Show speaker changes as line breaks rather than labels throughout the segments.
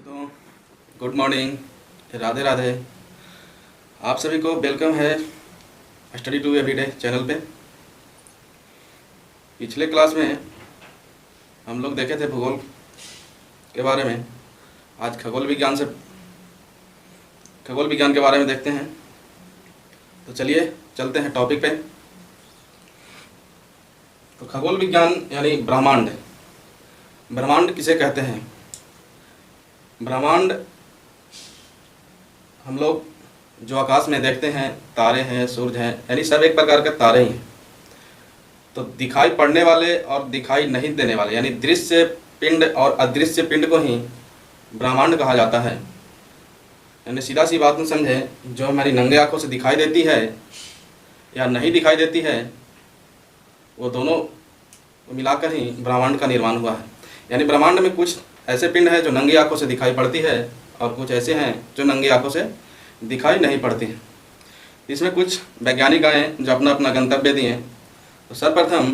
दोस्तों, good morning, Radhe Radhe. आप सभी को वेलकम है स्टडी टू एवरीडे चैनल पे। पिछले क्लास में हम लोग देखे थे भूगोल के बारे में। आज खगोल विज्ञान के बारे में देखते हैं। तो चलिए चलते हैं टॉपिक पे। तो खगोल विज्ञान यानी ब्रह्मांड। ब्रह्मांड किसे कहते हैं? ब्रह्मांड हम लोग जो आकाश में देखते हैं, तारे हैं, सूरज हैं, यानी सब एक प्रकार के तारे ही हैं। तो दिखाई पड़ने वाले और दिखाई नहीं देने वाले यानी दृश्य पिंड और अदृश्य पिंड को ही ब्रह्मांड कहा जाता है। यानी सीधा सी बात में समझें, जो हमारी नंगे आंखों से दिखाई देती है या नहीं दिखाई देती है, वो दोनों मिलाकर ही ब्रह्मांड का निर्माण हुआ है। यानी ब्रह्मांड में कुछ ऐसे पिंड हैं जो नंगी आंखों से दिखाई पड़ती है और कुछ ऐसे हैं जो नंगी आंखों से दिखाई नहीं पड़ती हैं। इसमें कुछ वैज्ञानिक आए जो अपना अपना गंतव्य दिए। तो सर्वप्रथम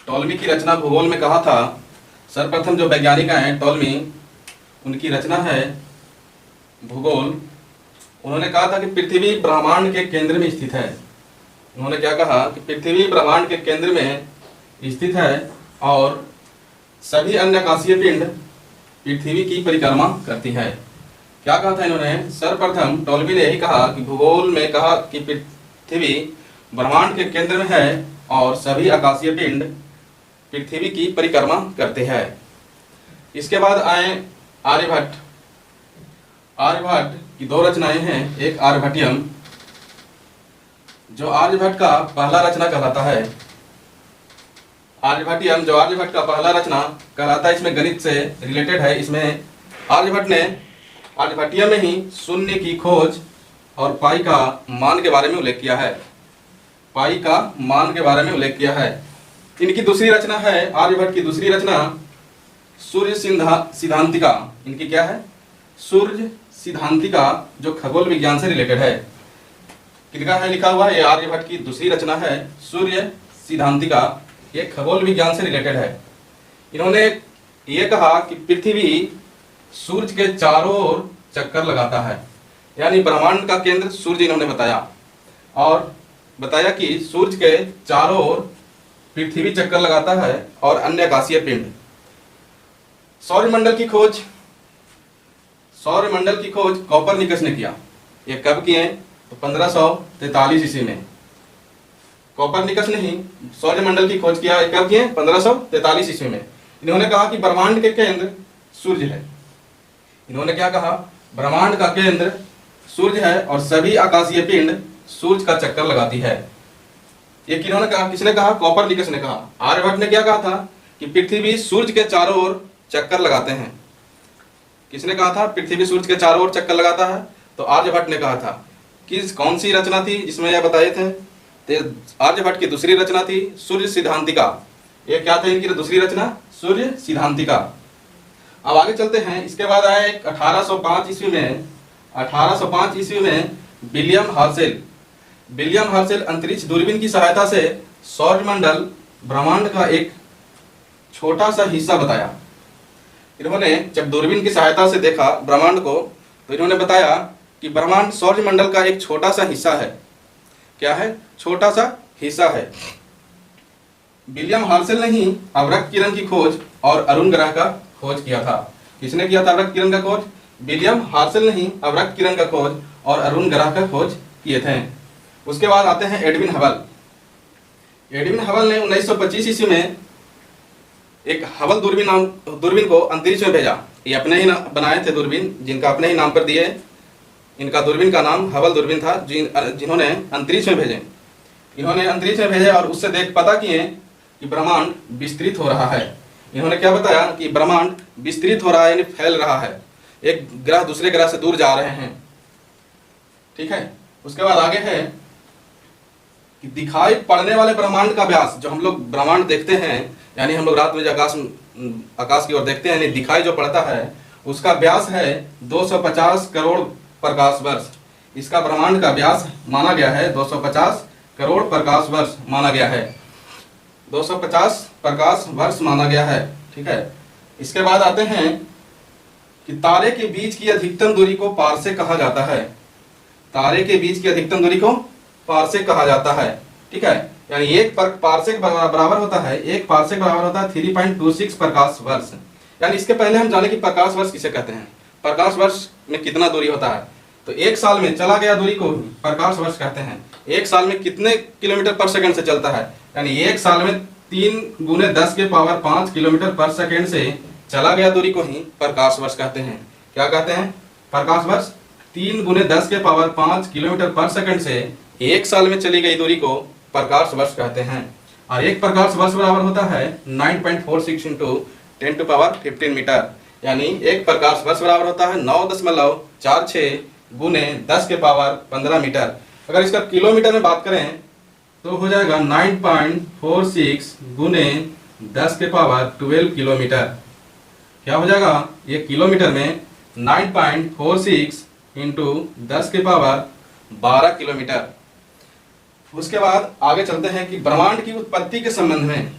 टॉलमी की रचना भूगोल में कहा था। सर्वप्रथम जो वैज्ञानिक आए टॉलमी, उनकी रचना है भूगोल। उन्होंने कहा था कि पृथ्वी ब्रह्मांड के केंद्र में स्थित है। उन्होंने क्या कहा कि पृथ्वी ब्रह्मांड के केंद्र में स्थित है और सभी अन्य आकाशीय पिंड पृथ्वी की परिक्रमा करती है। क्या कहा था इन्होंने? सर्वप्रथम टॉलमी ने यही कहा कि भूगोल में कहा कि पृथ्वी ब्रह्मांड के केंद्र में है और सभी आकाशीय पिंड पृथ्वी की परिक्रमा करते हैं। इसके बाद आए आर्यभट्ट। आर्यभट्ट की दो रचनाएं हैं। एक आर्यभट्टियम, जो आर्यभट्ट का पहला रचना कहलाता है। आर्यभट्टियम जो आर्यभट्ट का पहला रचना कहलाता है, इसमें गणित से रिलेटेड है। इसमें आर्यभट्ट ने आर्यभट्टियम में ही शून्य की खोज और पाई का मान के बारे में उल्लेख किया है। पाई का मान के बारे में उल्लेख किया है। इनकी दूसरी रचना है, आर्यभट्ट की दूसरी रचना सूर्य सिद्धांतिका। इनकी क्या है? सूर्य सिद्धांतिका, जो खगोल विज्ञान से रिलेटेड है। किनका है लिखा हुआ? ये आर्यभट्ट की दूसरी रचना है सूर्य सिद्धांतिका। ये खगोल विज्ञान से रिलेटेड है। इन्होंने ये कहा कि पृथ्वी सूर्य के चारों ओर चक्कर लगाता है। यानी ब्रह्मांड का केंद्र सूर्य इन्होंने बताया और बताया कि सूर्य के चारों ओर पृथ्वी चक्कर लगाता है और अन्य आकाशीय पिंड। सौरमंडल की खोज कोपरनिकस ने किया। ये कब किए? तो 1543 ईस्वी में कोपरनिकस ने ही सौरमंडल की खोज किया। कब किए? 1543 ईस्वी में। इन्होंने कहा कि ब्रह्मांड के केंद्र सूर्य है। इन्होंने क्या कहा? ब्रह्मांड का केंद्र सूर्य है और सभी आकाशीय पिंड सूर्य का चक्कर लगाती है। ये किन्होंने कहा? किसने कहा? कोपरनिकस ने कहा। आर्यभट्ट ने क्या कहा था? कि पृथ्वी सूर्य के चारों ओर चक्कर लगाते हैं। किसने कहा था? पृथ्वी सूर्य के चारों ओर चक्कर लगाता है। तो आर्यभट्ट ने कहा था। कौन सी रचना थी जिसमें यह बताए थे? आर्यभट्ट की दूसरी रचना थी सूर्य सिद्धांतिका। ये क्या था इनकी दूसरी रचना? सूर्य सिद्धांतिका। अब आगे चलते हैं। इसके बाद आए 1805 ईस्वी में विलियम हर्शेल अंतरिक्ष दूरबीन की सहायता से सौरमंडल ब्रह्मांड का एक छोटा सा हिस्सा बताया। इन्होंने जब दूरबीन की सहायता से देखा ब्रह्मांड को, तो इन्होंने बताया कि ब्रह्मांड सौरमंडल का एक छोटा सा हिस्सा है। क्या है? छोटा सा हिस्सा है। विलियम हर्शेल ने ही अवरक्त किरण की खोज और अरुण ग्रह का खोज किया था। किसने किया था अवरक्त किरण का खोज? विलियम हर्शेल ने ही अवरक्त किरण का खोज और अरुण ग्रह का खोज किए थे। उसके बाद आते हैं एडविन हबल। एडविन हबल ने 1925 ईस्वी में एक हबल दूरबीन को अंतरिक्ष में भेजा। ये अपने ही बनाए थे दूरबीन, जिनका अपने ही नाम पर दिए। इनका दूरबीन का नाम हबल दूरबीन था, जिन्होंने अंतरिक्ष में भेजे। इन्होंने अंतरिक्ष में भेजे और उससे पता किए कि ब्रह्मांड विस्तृत हो रहा है। इन्होंने क्या बताया? कि ब्रह्मांड विस्तृत हो रहा है, यानी फैल रहा है। एक ग्रह दूसरे ग्रह से दूर जा रहे हैं। ठीक है। उसके बाद आगे है कि दिखाई पड़ने वाले ब्रह्मांड का व्यास। जो हम लोग ब्रह्मांड देखते हैं, यानी हम लोग रात में जो आकाश की ओर देखते हैं, यानी दिखाई जो पड़ता है, उसका व्यास है 250 करोड़ प्रकाश वर्ष। इसका ब्रह्मांड का व्यास माना गया है 250 करोड़ प्रकाश वर्ष माना गया है। 250 प्रकाश वर्ष माना गया है। ठीक है। इसके बाद आते हैं कि तारे के बीच की अधिकतम दूरी को पार्सेक कहा जाता है। तारे के बीच की अधिकतम दूरी को पार्सेक कहा जाता है, ठीक है। यानी एक पार्सेक बराबर होता है, एक पार्सेक बराबर होता है 3.26 प्रकाश वर्ष। यानी इसके पहले हम जाने कि प्रकाश वर्ष किसे कहते हैं, प्रकाश वर्ष में कितना दूरी होता है। तो एक साल में चला गया दूरी को प्रकाश वर्ष कहते हैं। एक साल में कितने किलोमीटर पर सेकंड से चलता है, यानी एक साल में 3 × 10⁵ किलोमीटर पर सेकंड से चला गया दूरी को ही प्रकाश वर्ष कहते हैं। क्या कहते हैं? प्रकाश वर्ष। 3 × 10⁵ किलोमीटर पर सेकंड से एक साल में चली गई दूरी को प्रकाश वर्ष कहते हैं। और एक प्रकाश वर्ष बराबर होता है 9.46 × 10⁻15 मीटर। यानी एक प्रकाश वर्ष बराबर होता है 9.46 × 10⁻15 मीटर। अगर इसका किलोमीटर में बात करें तो हो जाएगा 9.46 × 10⁻12 किलोमीटर। क्या हो जाएगा? ये किलोमीटर में 9.46 × 10⁻12 किलोमीटर। उसके बाद आगे चलते हैं कि ब्रह्मांड की उत्पत्ति के संबंध में।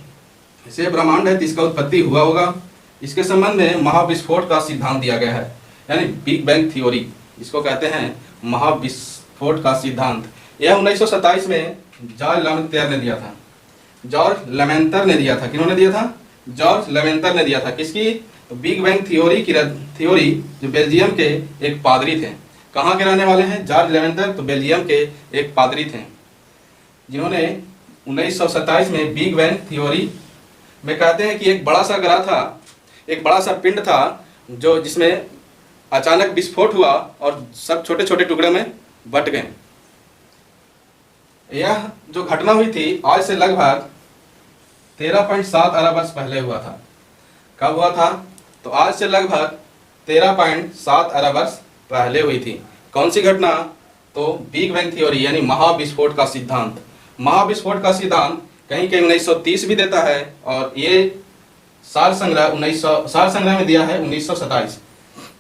इसे ब्रह्मांड है तो इसका उत्पत्ति हुआ होगा, इसके संबंध में महाविस्फोट का सिद्धांत दिया गया है, यानी बिग बैंग थ्योरी। इसको कहते हैं महाविस्फोट का सिद्धांत। यह 1927 में जॉर्ज लेमेंतर ने दिया था। जॉर्ज लेमेंतर ने दिया था। किन्होंने दिया था? जॉर्ज लेमेंतर ने दिया था। किसकी? तो बिग बैंग थ्योरी जो बेल्जियम के एक पादरी थे। कहाँ के रहने वाले हैं जॉर्ज लेमेंतर? तो बेल्जियम के एक पादरी थे, जिन्होंने 1927 में बिग बैंग थ्योरी में कहते हैं कि एक बड़ा सा ग्रह था, एक बड़ा सा पिंड था जो जिसमें अचानक विस्फोट हुआ और सब छोटे छोटे टुकड़े में बट गए। यह जो घटना हुई थी आज से लगभग 13.7 अरब वर्ष पहले हुआ था। कब हुआ था? तो आज से लगभग 13.7 अरब वर्ष पहले हुई थी। कौन सी घटना? तो बिग बैंग थ्योरी यानी महाविस्फोट का सिद्धांत। महाविस्फोट का सिद्धांत कहीं कहीं 1930 भी देता है और ये सार संग्रह में दिया है 1927।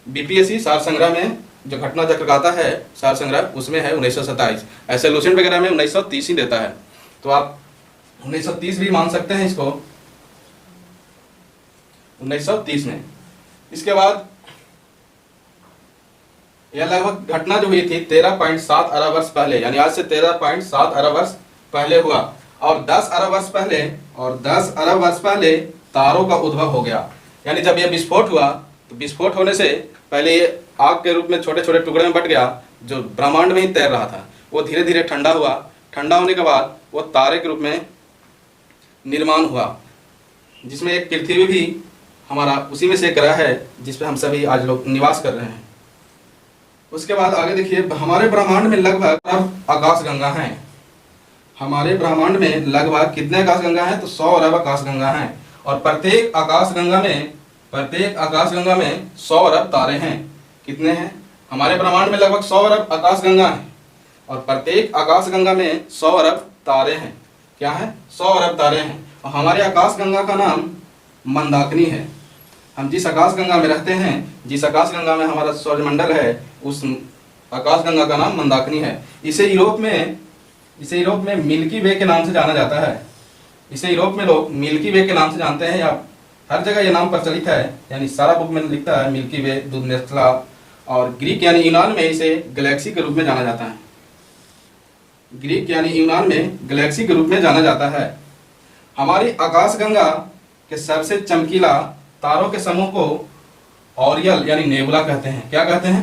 बीपीएससी सार संग्रह में जो घटना चक्र आता है सार संग्रह उसमें है 1927। ऐसे लूसेंट वगैरह में 1930 ही देता है, तो आप 1930 भी मान सकते हैं इसको, 1930 में। इसके बाद यह लगभग घटना जो हुई थी 13.7 अरब वर्ष पहले, यानी आज से 13.7 अरब वर्ष पहले हुआ। और 10 अरब वर्ष पहले तारों का उद्भव हो गया। यानी जब यह विस्फोट हुआ तो विस्फोट होने से पहले ये आग के रूप में छोटे छोटे टुकड़े में बट गया, जो ब्रह्मांड में ही तैर रहा था। वो धीरे धीरे ठंडा हुआ। ठंडा होने के बाद वो तारे के रूप में निर्माण हुआ, जिसमें एक पृथ्वी भी हमारा उसी में से एक ग्रह है जिस पे हम सभी आज लोग निवास कर रहे हैं। उसके बाद आगे देखिए, हमारे ब्रह्मांड में लगभग आकाशगंगा हैं। हमारे ब्रह्मांड में लगभग कितने आकाशगंगा हैं? तो 100 अरब आकाशगंगा हैं। और प्रत्येक आकाशगंगा में 100 अरब तारे हैं। कितने हैं? हमारे ब्रह्मांड में लगभग 100 अरब आकाशगंगा हैं और प्रत्येक आकाशगंगा में 100 अरब तारे हैं। क्या है? 100 अरब तारे हैं। और हमारे आकाशगंगा का नाम मंदाकिनी है। हम जिस आकाशगंगा में रहते हैं, जिस आकाशगंगा में हमारा सौरमंडल है, उस आकाशगंगा का नाम मंदाकिनी है। इसे यूरोप में मिल्की वे के नाम से जाना जाता है। इसे यूरोप में लोग मिल्की वे के नाम से जानते हैं, या हर जगह यह नाम प्रचलित है, यानी सारा बुक में लिखता है मिल्की वे, दूधनेस्ला। और ग्रीक यानी यूनान में इसे गैलेक्सी के रूप में जाना जाता है। ग्रीक यानी यूनान में गैलेक्सी के रूप में जाना जाता है। हमारी आकाशगंगा के सबसे चमकीला तारों के समूह को ऑरियल यानी नेबुला कहते हैं। क्या कहते हैं?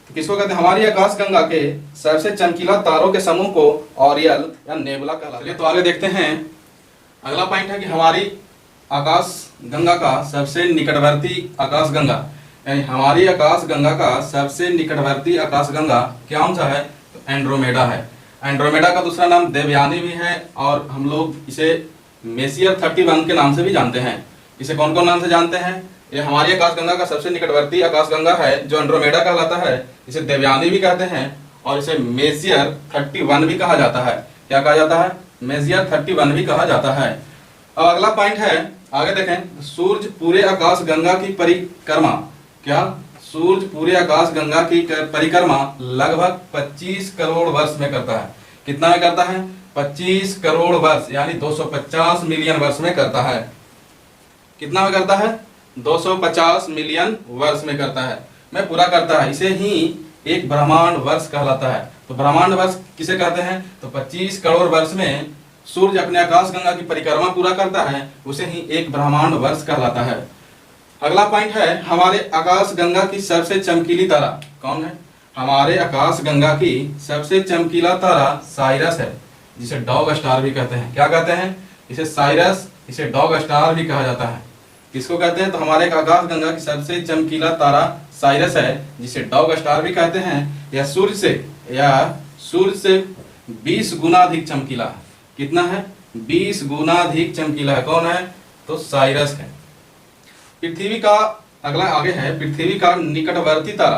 तो किसको कहते हैं? हमारी आकाशगंगा के सबसे चमकीला तारों के समूह को ऑरियल या नेबुला कहलाते हैं। तो आगे देखते हैं, अगला पॉइंट है कि हमारी आकाशगंगा का सबसे निकटवर्ती आकाशगंगा, यानी हमारी आकाशगंगा का सबसे निकटवर्ती आकाशगंगा कौन सा है? तो एंड्रोमेडा है। एंड्रोमेडा का दूसरा नाम देवयानी भी है और हम लोग इसे मेसियर 31 के नाम से भी जानते हैं। इसे कौन कौन नाम से जानते हैं? ये हमारी आकाशगंगा का सबसे निकटवर्ती आकाशगंगा है जो एंड्रोमेडा कहलाता है। इसे देवयानी भी कहते हैं और इसे मेसियर 31 भी कहा जाता है। क्या कहा जाता है? मेसियर 31 भी कहा जाता है। अब अगला पॉइंट है, आगे देखें, सूर्य पूरे आकाशगंगा की परिक्रमा। क्या? सूर्य पूरे आकाशगंगा की परिक्रमा लगभग 25 करोड़ वर्ष में करता है। कितना में करता है? 25 करोड़ वर्ष, यानी 250 मिलियन वर्ष में करता है। कितना में करता है? 250 मिलियन वर्ष में करता है, में पूरा करता है। इसे ही एक ब्रह्मांड वर्ष कहलाता है। तो ब्रह्मांड वर्ष किसे कहते हैं? तो 25 करोड़ वर्ष में सूर्य अपने आकाश गंगा की परिक्रमा पूरा करता है, उसे ही एक ब्रह्मांड वर्ष कहलाता है। अगला पॉइंट है, हमारे आकाश गंगा की सबसे चमकीली तारा कौन है? हमारे आकाश गंगा की सबसे चमकीला तारा साइरस है, जिसे डॉग स्टार भी कहते हैं। क्या कहते हैं? इसे साइरस, इसे डॉग स्टार भी कहा जाता है। किसको कहते हैं? तो हमारे आकाश गंगा की सबसे चमकीला तारा साइरस है, जिसे डॉग स्टार भी कहते हैं। यह सूर्य से 20 गुना अधिक चमकीला है। कितना है? 20 गुना अधिक चमकीला है। कौन है? तो साइरस है। पृथ्वी का अगला आगे है, पृथ्वी का निकटवर्ती तारा।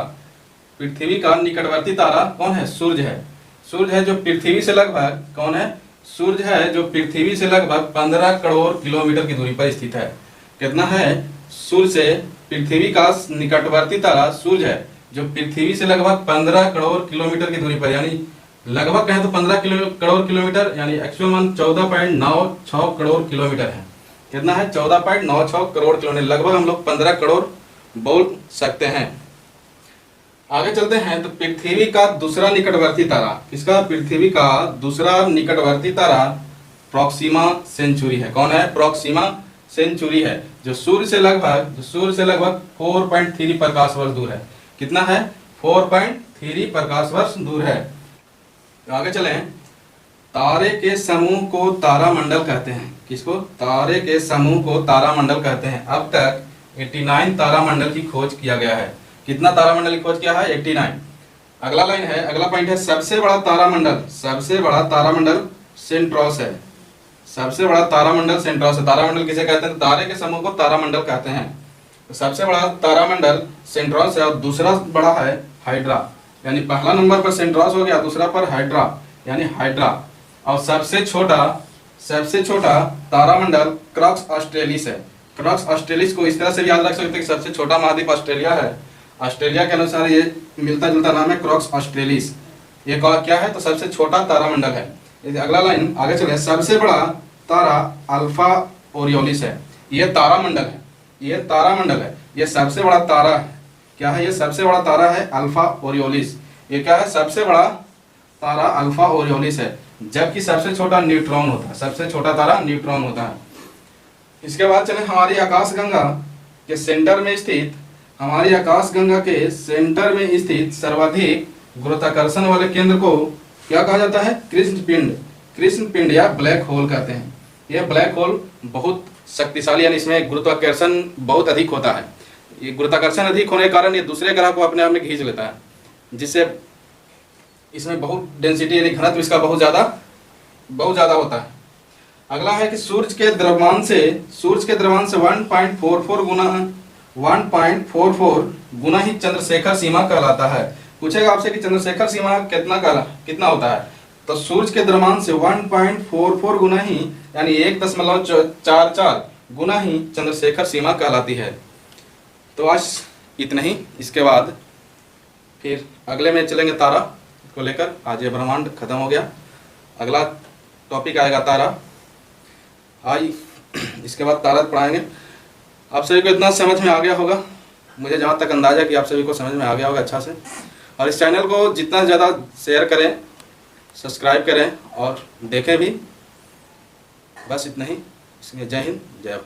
पृथ्वी का निकटवर्ती तारा कौन है? सूर्य है। सूर्य है जो पृथ्वी से लगभग कौन है? सूर्य है जो पृथ्वी से लगभग 15 करोड़ किलोमीटर की दूरी पर स्थित है। कितना है? सूर्य से पृथ्वी का निकटवर्ती तारा सूर्य है, जो पृथ्वी से लगभग 15 करोड़ किलोमीटर की दूरी पर, यानी लगभग कहें तो 15 करोड़ किलोमीटर, यानी एक्चुअल मान 14.96 करोड़ किलोमीटर है। कितना है? 14.96 करोड़ किलोमीटर, लगभग हम लोग 15 करोड़ बोल सकते हैं। आगे चलते हैं तो पृथ्वी का दूसरा निकटवर्ती तारा किसका? पृथ्वी का दूसरा निकटवर्ती तारा प्रोक्सिमा सेंचुरी है। कौन है? प्रोक्सिमा सेंचुरी है, जो सूर्य से लगभग 4.3 प्रकाश वर्ष दूर है। कितना है? 4.3 प्रकाश वर्ष दूर है। आगे चलें, तारे के समूह को तारामंडल कहते हैं। किसको? तारे के समूह को तारामंडल कहते हैं। अब तक 89 तारामंडल की खोज किया गया है। कितना तारामंडल की खोज किया है? 89। अगला लाइन है, अगला पॉइंट है, सबसे बड़ा तारामंडल सेंट्रोस है। सबसे बड़ा तारामंडल सेंट्रोस है। तारामंडल किसे कहते हैं? तारे के समूह को तारामंडल कहते हैं। तो सबसे बड़ा तारामंडल सेंट्रोस है, और दूसरा बड़ा है हाइड्रा, यानी पहला नंबर पर सेंट्रोस हो गया, दूसरा पर हाइड्रा यानी हाइड्रा। और सबसे छोटा तारामंडल क्रक्स ऑस्ट्रेलिस है। क्रक्स ऑस्ट्रेलिस को इस तरह से भी याद रख सकते हैं कि सबसे छोटा महाद्वीप ऑस्ट्रेलिया है। ऑस्ट्रेलिया के अनुसार ये मिलता जुलता नाम है क्रक्स ऑस्ट्रेलिस। ये क्या है? तो सबसे छोटा तारामंडल है। अगला लाइन आगे चले, सबसे बड़ा तारा अल्फा ओरियोलिस है। ये तारामंडल है, ये सबसे बड़ा तारा है। क्या है? ये सबसे बड़ा तारा है अल्फा ओरियोलिस। ये क्या है? सबसे बड़ा तारा अल्फा ओरियोलिस है, जबकि सबसे छोटा न्यूट्रॉन होता है। सबसे छोटा तारा न्यूट्रॉन होता है। इसके बाद चले हमारी आकाशगंगा के सेंटर में स्थित सर्वाधिक गुरुत्वाकर्षण वाले केंद्र को क्या कहा जाता है? कृष्ण पिंड या ब्लैक होल कहते हैं। यह ब्लैक होल बहुत शक्तिशाली, यानी इसमें गुरुत्वाकर्षण बहुत अधिक होता है। ये गुरुत्वाकर्षण अधिक होने के कारण ये दूसरे ग्रह को अपने आप में खींच लेता है, जिससे इसमें बहुत डेंसिटी यानी घनत्व इसका बहुत ज़्यादा होता है। अगला है कि सूर्य के द्रव्यमान से 1.44 गुना ही चंद्रशेखर सीमा कहलाता है। पूछेगा आपसे कि चंद्रशेखर सीमा कितना होता है? तो सूर्य के द्रव्यमान से 1.44 गुना ही, यानी 1.44 गुना ही चंद्रशेखर सीमा कहलाती है। तो आज इतना ही। इसके बाद फिर अगले में चलेंगे तारा को लेकर। आज ये ब्रह्मांड खत्म हो गया, अगला टॉपिक आएगा तारा। इसके बाद तारा पढ़ाएंगे। आप सभी को इतना समझ में आ गया होगा, मुझे जहाँ तक अंदाजा कि आप सभी को समझ में आ गया होगा अच्छा से। और इस चैनल को जितना ज़्यादा शेयर करें, सब्सक्राइब करें और देखें भी। बस इतना ही। इसमें जय हिंद, जय भारत।